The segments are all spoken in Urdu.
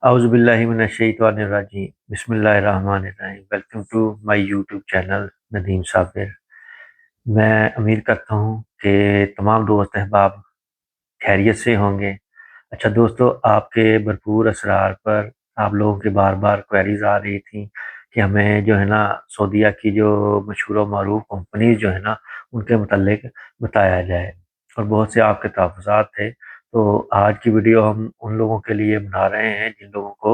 اعوذ باللہ من الشیطان الرجیم بسم اللہ الرحمن الرحیم welcome to my YouTube channel Nadeem Sabir. میں امید کرتا ہوں کہ تمام دوست احباب خیریت سے ہوں گے۔ اچھا دوستو، آپ کے بھرپور اسرار پر آپ لوگوں کے بار بار کوئریز آ رہی تھیں کہ ہمیں جو ہے نا سعودیہ کی جو مشہور و معروف کمپنیز جو ہے نا ان کے متعلق بتایا جائے، اور بہت سے آپ کے تحفظات تھے۔ تو آج کی ویڈیو ہم ان لوگوں کے لیے بنا رہے ہیں جن لوگوں کو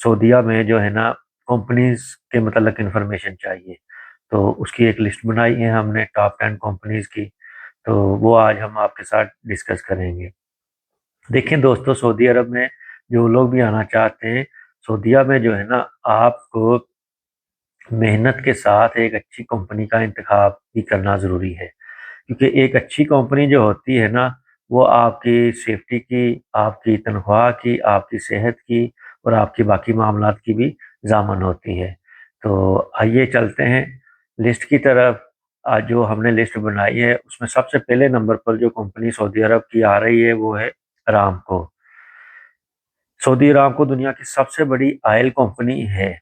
سعودیہ میں جو ہے نا کمپنیز کے متعلق انفارمیشن چاہیے۔ تو اس کی ایک لسٹ بنائی ہے ہم نے ٹاپ 10 کمپنیز کی، تو وہ آج ہم آپ کے ساتھ ڈسکس کریں گے۔ دیکھیں دوستو، سعودی عرب میں جو لوگ بھی آنا چاہتے ہیں، سعودیہ میں جو ہے نا آپ کو محنت کے ساتھ ایک اچھی کمپنی کا انتخاب بھی کرنا ضروری ہے، کیونکہ ایک اچھی کمپنی جو ہوتی ہے نا وہ آپ کی سیفٹی کی، آپ کی تنخواہ کی، آپ کی صحت کی اور آپ کی باقی معاملات کی بھی ضامن ہوتی ہے۔ تو آئیے چلتے ہیں لسٹ کی طرف۔ آج جو ہم نے لسٹ بنائی ہے اس میں سب سے پہلے نمبر پر جو کمپنی سعودی عرب کی آ رہی ہے وہ ہے ارامکو۔ سعودی ارامکو دنیا کی سب سے بڑی آئل کمپنی ہے۔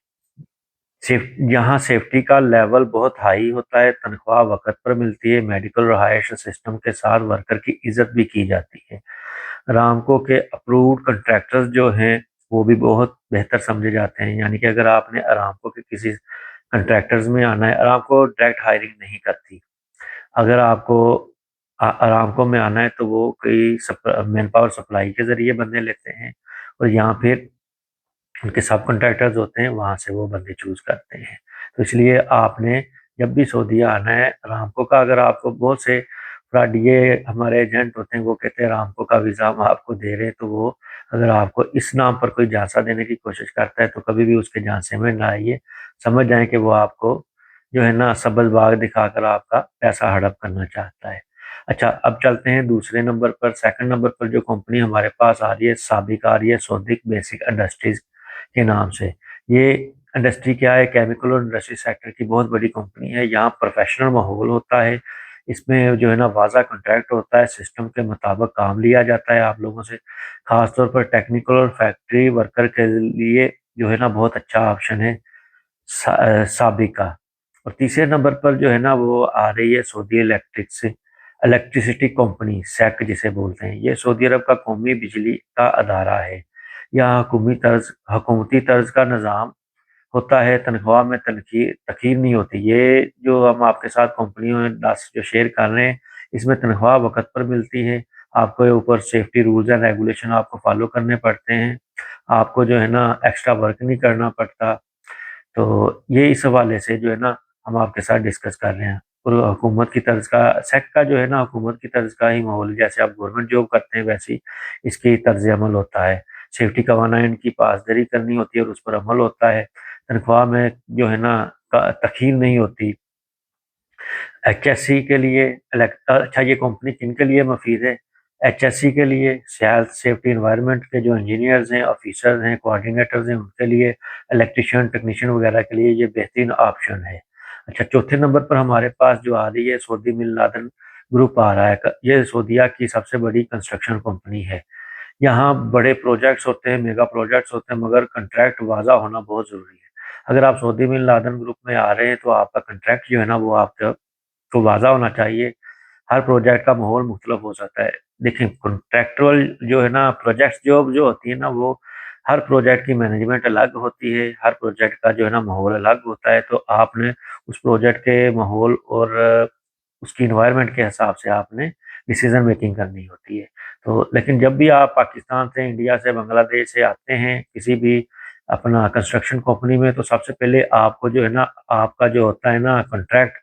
یہاں سیفٹی کا لیول بہت ہائی ہوتا ہے، تنخواہ وقت پر ملتی ہے، میڈیکل رہائش سسٹم کے ساتھ ورکر کی عزت بھی کی جاتی ہے۔ ارامکو کے اپرووڈ کنٹریکٹرز جو ہیں وہ بھی بہت بہتر سمجھے جاتے ہیں، یعنی کہ اگر آپ نے ارامکو کے کسی کنٹریکٹرز میں آنا ہے، ارامکو ڈائریکٹ ہائرنگ نہیں کرتی۔ اگر آپ کو ارامکو میں آنا ہے تو وہ کئی مین پاور سپلائی کے ذریعے بندے لیتے ہیں، اور یہاں پھر ان کے سب کنٹریکٹرز ہوتے ہیں، وہاں سے وہ بندے چوز کرتے ہیں۔ تو اس لیے آپ نے جب بھی سعودیہ آنا ہے ارامکو کا، اگر آپ کو بہت سے فراڈیے ہمارے ایجنٹ ہوتے ہیں وہ کہتے ہیں ارامکو کا ویزا ہم آپ کو دے رہے ہیں، تو وہ اگر آپ کو اس نام پر کوئی جھانسا دینے کی کوشش کرتا ہے تو کبھی بھی اس کے جھانسے میں نہ آئیے، سمجھ جائیں کہ وہ آپ کو جو ہے نا سبز باغ دکھا کر آپ کا پیسہ ہڑپ کرنا چاہتا ہے۔ اچھا، اب چلتے ہیں دوسرے نمبر پر۔ سیکنڈ نمبر پر جو کمپنی ہمارے پاس آ رہی ہے سابق آ رہی ہے، سودک بیسک انڈسٹریز کے نام سے۔ یہ انڈسٹری کیا ہے؟ کیمیکل اور انڈسٹری سیکٹر کی بہت بڑی کمپنی ہے۔ یہاں پروفیشنل ماحول ہوتا ہے، اس میں جو ہے نا واضح کنٹریکٹ ہوتا ہے، سسٹم کے مطابق کام لیا جاتا ہے آپ لوگوں سے۔ خاص طور پر ٹیکنیکل اور فیکٹری ورکر کے لیے جو ہے نا بہت اچھا آپشن ہے سابقہ۔ اور تیسرے نمبر پر جو ہے نا وہ آ رہی ہے سعودی الیکٹریسٹی کمپنی، سیک جسے بولتے ہیں۔ یہ سعودی عرب کا قومی بجلی کا ادارہ ہے۔ یہاں حکومتی طرز کا نظام ہوتا ہے، تنخواہ میں تخیر نہیں ہوتی۔ یہ جو ہم آپ کے ساتھ کمپنیوں میں 10 جو شیئر کر رہے ہیں اس میں تنخواہ وقت پر ملتی ہے، آپ کو اوپر سیفٹی رولز اینڈ ریگولیشن آپ کو فالو کرنے پڑتے ہیں، آپ کو جو ہے نا ایکسٹرا ورک نہیں کرنا پڑتا۔ تو یہ اس حوالے سے جو ہے نا ہم آپ کے ساتھ ڈسکس کر رہے ہیں۔ اور حکومت کی طرز کا سیک کا جو ہے نا حکومت کی طرز کا ہی ماحول، جیسے آپ گورنمنٹ جاب کرتے ہیں ویسے ہی اس کی طرز عمل ہوتا ہے۔ سیفٹی قوانین کی پاسداری کرنی ہوتی ہے اور اس پر عمل ہوتا ہے۔ تنخواہ میں جو ہے نا تخیر نہیں ہوتی۔ ایچ ایس سی کے لیے اچھا، یہ کمپنی کن کے لیے مفید ہے؟ ایچ ایس سی کے لیے، ہیلتھ سیفٹی انوائرمنٹ کے جو انجینئرز ہیں، آفیسرز ہیں، کوآرڈینیٹرز ہیں، ان کے لیے، الیکٹریشین ٹیکنیشین وغیرہ کے لیے یہ بہترین آپشن ہے۔ اچھا، چوتھے نمبر پر ہمارے پاس جو آ رہی ہے سعودی بن لادن گروپ آ رہا ہے۔ یہ سعودیہ کی سب سے بڑی کنسٹرکشن کمپنی ہے۔ یہاں بڑے پروجیکٹس ہوتے ہیں، میگا پروجیکٹس ہوتے ہیں، مگر کنٹریکٹ واضح ہونا بہت ضروری ہے۔ اگر آپ سعودی بن لادن گروپ میں آ رہے ہیں تو آپ کا کنٹریکٹ جو ہے نا وہ آپ کو واضح ہونا چاہیے۔ ہر پروجیکٹ کا ماحول مختلف ہو سکتا ہے۔ دیکھیں کنٹریکچوئل جو ہے نا پروجیکٹ جو ہوتی ہے نا وہ ہر پروجیکٹ کی مینجمنٹ الگ ہوتی ہے، ہر پروجیکٹ کا جو ہے نا ماحول الگ ہوتا ہے، تو آپ نے اس پروجیکٹ کے ماحول اور اس کی انوائرمنٹ کے حساب سے آپ نے ڈیسیزن میکنگ کرنی ہوتی ہے۔ تو لیکن جب بھی آپ پاکستان سے، انڈیا سے، بنگلہ دیش سے آتے ہیں کسی بھی اپنا کنسٹرکشن کمپنی میں، تو سب سے پہلے آپ کو جو ہے نا آپ کا جو ہوتا ہے نا کنٹریکٹ،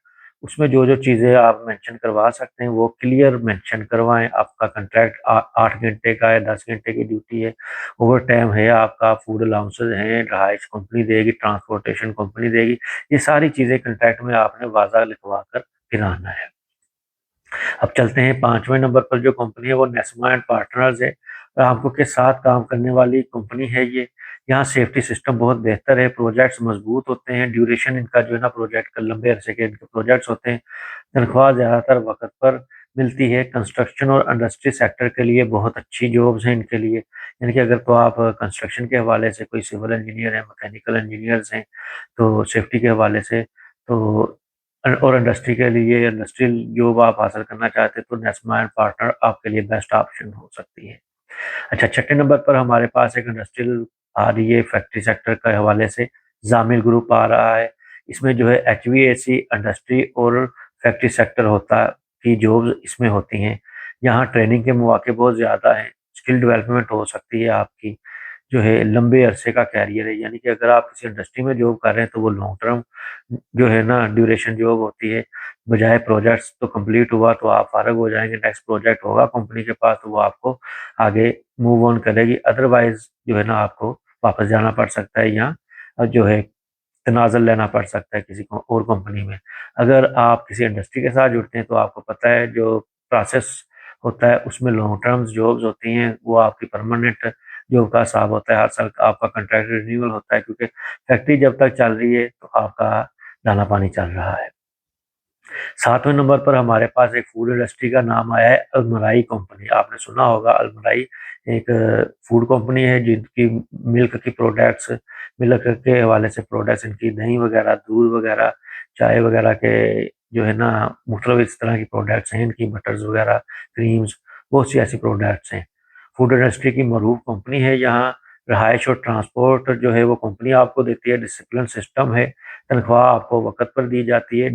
اس میں جو چیزیں آپ مینشن کروا سکتے ہیں وہ کلیئر مینشن کروائیں۔ آپ کا کنٹریکٹ 8 گھنٹے کا ہے، 10 گھنٹے کی ڈیوٹی ہے، اوور ٹائم ہے، آپ کا فوڈ الاؤنسز ہیں، رہائش کمپنی دے گی، ٹرانسپورٹیشن کمپنی دے گی، یہ ساری چیزیں کنٹریکٹ میں آپ نے واضح لکھوا کر پھر آنا ہے۔ اب چلتے ہیں 5ویں نمبر پر جو کمپنی ہے وہ نیسما اینڈ پارٹنرز ہے۔ آپ کو کے ساتھ کام کرنے والی کمپنی ہے یہ۔ یہاں سیفٹی سسٹم بہت بہتر ہے، پروجیکٹس مضبوط ہوتے ہیں، ڈیوریشن ان کا جو ہے نا پروجیکٹ کا لمبے عرصے کے ان کے پروجیکٹس ہوتے ہیں، تنخواہ زیادہ تر وقت پر ملتی ہے۔ کنسٹرکشن اور انڈسٹری سیکٹر کے لیے بہت اچھی جابس ہیں ان کے لیے، یعنی کہ اگر تو آپ کنسٹرکشن کے حوالے سے کوئی سول انجینئر ہیں، میکینیکل انجینئرز ہیں، تو سیفٹی کے حوالے سے تو، اور انڈسٹری کے لیے انڈسٹریل جاب آپ حاصل کرنا چاہتے ہیں تو نیسما اینڈ پارٹنر آپ کے لیے بیسٹ آپشن ہو سکتی ہے۔ اچھا، چھٹے نمبر پر ہمارے پاس ایک انڈسٹریل آ رہی ہے فیکٹری سیکٹر کے حوالے سے، زامل گروپ آ رہا ہے۔ اس میں جو ہے ایچ وی اے سی انڈسٹری اور فیکٹری سیکٹر ہوتا کی جابز اس میں ہوتی ہیں۔ یہاں ٹریننگ کے مواقع بہت زیادہ ہیں، اسکل ڈیولپمنٹ ہو سکتی ہے، آپ کی جو ہے لمبے عرصے کا کیریئر ہے، یعنی کہ اگر آپ کسی انڈسٹری میں جاب کر رہے ہیں تو وہ لانگ ٹرم جو ہے نا ڈیوریشن جاب ہوتی ہے، بجائے پروجیکٹس تو کمپلیٹ ہوا تو آپ فارغ ہو جائیں گے، نیکسٹ پروجیکٹ ہوگا کمپنی کے پاس تو وہ آپ کو آگے موو آن کرے گی، ادروائز جو ہے نا آپ کو واپس جانا پڑ سکتا ہے، یا جو ہے تنازل لینا پڑ سکتا ہے کسی کو اور کمپنی میں۔ اگر آپ کسی انڈسٹری کے ساتھ جڑتے ہیں تو آپ کو پتہ ہے جو پروسیس ہوتا ہے اس میں لانگ ٹرمز جابز ہوتی ہیں، وہ آپ کی پرماننٹ جاب کا حساب ہوتا ہے، ہر سال آپ کا کنٹریکٹ رینیول ہوتا ہے، کیونکہ فیکٹری جب تک چل رہی ہے تو آپ کا دانا پانی چل رہا ہے۔ 7ویں نمبر پر ہمارے پاس ایک فوڈ انڈسٹری کا نام آیا ہے، المرائی کمپنی۔ آپ نے سنا ہوگا، المرائی ایک فوڈ کمپنی ہے جن کی ملک کی پروڈکٹس، ملک کے حوالے سے پروڈکٹس، ان کی دہی وغیرہ، دودھ وغیرہ، چائے وغیرہ کے جو ہے نا مختلف اس طرح کی پروڈکٹس ہیں، ان کی بٹرز وغیرہ، کریمز، بہت سی ایسی پروڈکٹس ہیں۔ فوڈ انڈسٹری کی معروف کمپنی ہے، یہاں رہائش اور ٹرانسپورٹ جو ہے وہ کمپنی آپ کو دیتی ہے، ڈسپلن سسٹم ہے، تنخواہ آپ کو وقت پر دی جاتی ہے،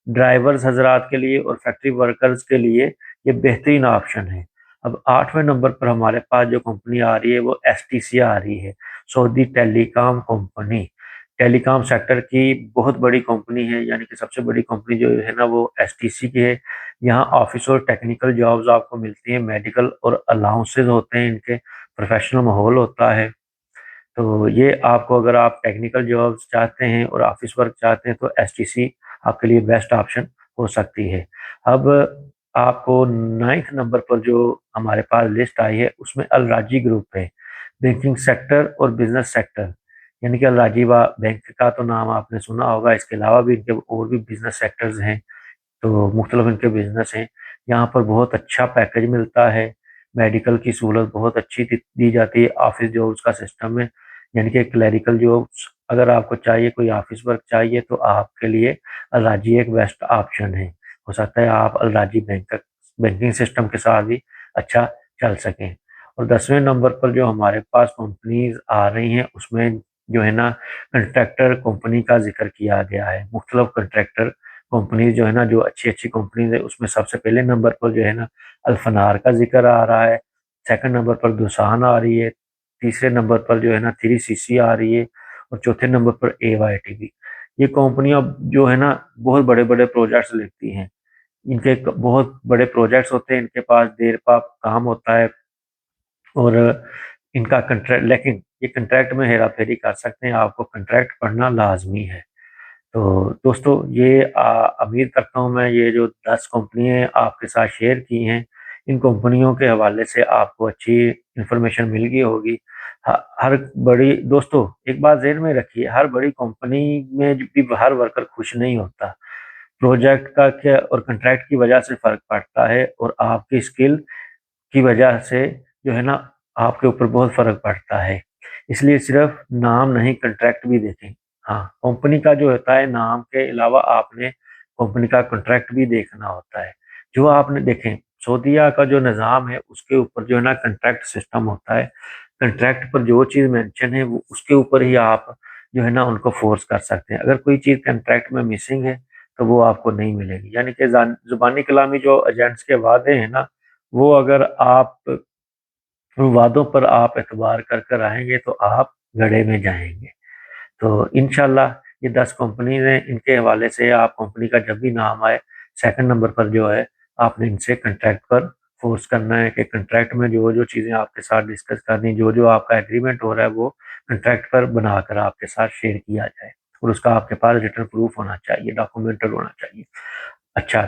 ڈرائیورز حضرات کے لیے اور فیکٹری ورکرز کے لیے یہ بہترین آپشن ہے۔ اب 8ویں نمبر پر ہمارے پاس جو کمپنی آ رہی ہے وہ ایس ٹی سی آ رہی ہے، سعودی ٹیلی کام کمپنی۔ ٹیلی کام سیکٹر کی بہت بڑی کمپنی ہے، یعنی کہ سب سے بڑی کمپنی جو ہے نا وہ ایس ٹی سی کی ہے۔ یہاں آفس اور ٹیکنیکل جابز آپ کو ملتی ہیں، میڈیکل اور الاؤنسز ہوتے ہیں، ان کے پروفیشنل ماحول ہوتا ہے۔ تو یہ آپ کو، اگر آپ ٹیکنیکل جابز چاہتے ہیں اور آفس ورک چاہتے ہیں تو ایس ٹی سی آپ کے لیے بیسٹ آپشن ہو سکتی ہے۔ اب آپ کو 9 نمبر پر جو ہمارے پاس لسٹ آئی ہے اس میں الراجی گروپ ہے، بینکنگ سیکٹر اور بزنس سیکٹر، یعنی کہ الراجی بینک کا تو نام آپ نے سنا ہوگا، اس کے علاوہ بھی ان کے اور بھی بزنس سیکٹرز ہیں، تو مختلف ان کے بزنس ہیں۔ یہاں پر بہت اچھا پیکج ملتا ہے، میڈیکل کی سہولت بہت اچھی دی جاتی ہے، آفس جابس کا سسٹم ہے، یعنی کہ کلیریکل جابس اگر آپ کو چاہیے، کوئی آفس ورک چاہیے تو آپ کے لیے الراجی ایک بیسٹ آپشن ہے۔ ہو سکتا ہے آپ الراجی بینکنگ سسٹم کے ساتھ بھی اچھا چل سکیں۔ اور 10ویں نمبر پر جو ہمارے پاس کمپنیز آ رہی ہیں اس میں جو ہے نا کنٹریکٹر کمپنی کا ذکر کیا گیا ہے، مختلف کنٹریکٹر کمپنیز جو ہے نا، جو اچھی اچھی کمپنیز ہیں، اس میں سب سے پہلے نمبر پر جو ہے نا الفنار کا ذکر آ رہا ہے، سیکنڈ نمبر پر دوسان آ رہی ہے، تیسرے نمبر پر جو ہے نا 3CC آ رہی ہے، اور چوتھے نمبر پر AYTB۔ یہ کمپنیاں جو ہے نا بہت بڑے بڑے پروجیکٹس لیتی ہیں، ان کے بہت بڑے پروجیکٹس ہوتے ہیں، ان کے پاس دیر پا کام ہوتا ہے، اور ان کا کنٹریکٹ، لیکن یہ کنٹریکٹ میں ہیرا پھیری کر سکتے ہیں، آپ کو کنٹریکٹ پڑھنا لازمی ہے۔ تو دوستو، یہ امید کرتا ہوں میں یہ جو 10 کمپنیاں آپ کے ساتھ شیئر کی ہیں، ان کمپنیوں کے حوالے سے آپ کو اچھی انفارمیشن مل گئی ہوگی۔ ہر بڑی دوستو ایک بات ذہن میں رکھیے، ہر بڑی کمپنی میں بھی ہر ورکر خوش نہیں ہوتا، پروجیکٹ کا کیا اور کنٹریکٹ کی وجہ سے فرق پڑتا ہے، اور آپ کی اسکل کی وجہ سے جو ہے نا آپ کے اوپر بہت فرق پڑتا ہے۔ اس لیے صرف نام نہیں، کنٹریکٹ بھی دیکھیں۔ ہاں، کمپنی کا جو ہوتا ہے نام کے علاوہ آپ نے کمپنی کا کنٹریکٹ بھی دیکھنا ہوتا ہے۔ جو آپ نے دیکھیں، سعودیہ کا جو نظام ہے اس کے اوپر جو ہے نا کنٹریکٹ سسٹم ہوتا ہے، کنٹریکٹ پر جو چیز مینشن ہے وہ اس کے اوپر ہی آپ جو ہے نا ان کو فورس کر سکتے ہیں۔ اگر کوئی چیز کنٹریکٹ میں مسنگ ہے تو وہ آپ کو نہیں ملے گی، یعنی کہ زبانی کلامی جو ایجنٹس کے وعدے ہیں نا، وہ اگر آپ ان وعدوں پر آپ اعتبار کر کر آئیں گے تو آپ گڑھے میں جائیں گے۔ تو انشاءاللہ یہ 10 کمپنیز ہیں، ان کے حوالے سے آپ کمپنی کا جب بھی نام آئے، سیکنڈ نمبر پر جو ہے آپ نے ان سے کنٹریکٹ پر فورس کرنا ہے، کہ کنٹریکٹ میں جو جو چیزیں آپ کے ساتھ ڈسکس کرنی، جو جو آپ کا ایگریمنٹ ہو رہا ہے وہ کنٹریکٹ پر بنا کر آپ کے ساتھ شیئر کیا جائے، اور اس کا آپ کے پاس ریٹن پروف ہونا چاہیے، ڈاکومنٹڈ ہونا چاہیے۔ اچھا،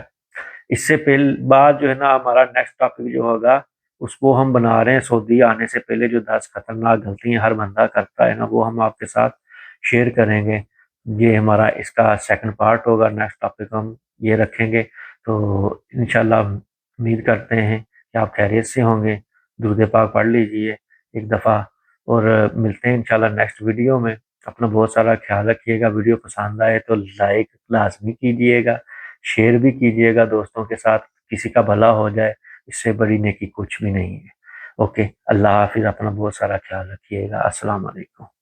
اس سے پہلے بعد جو ہے نا ہمارا نیکسٹ ٹاپک جو ہوگا اس کو ہم بنا رہے ہیں، سعودی آنے سے پہلے جو 10 خطرناک غلطیاں ہر بندہ کرتا ہے نا، وہ ہم آپ کے ساتھ شیئر کریں گے۔ یہ ہمارا اس کا سیکنڈ پارٹ ہوگا، نیکسٹ ٹاپک ہم یہ رکھیں گے۔ تو انشاءاللہ امید کرتے ہیں کہ آپ خیریت سے ہوں گے۔ درود پاک پڑھ لیجئے ایک دفعہ، اور ملتے ہیں انشاءاللہ نیکسٹ ویڈیو میں۔ اپنا بہت سارا خیال رکھیے گا۔ ویڈیو پسند آئے تو لائک لازمی کیجئے گا، شیئر بھی کیجئے گا دوستوں کے ساتھ، کسی کا بھلا ہو جائے، اس سے بڑی نیکی کچھ بھی نہیں ہے۔ اوکے، اللہ حافظ، اپنا بہت سارا خیال رکھیے گا۔ السلام علیکم۔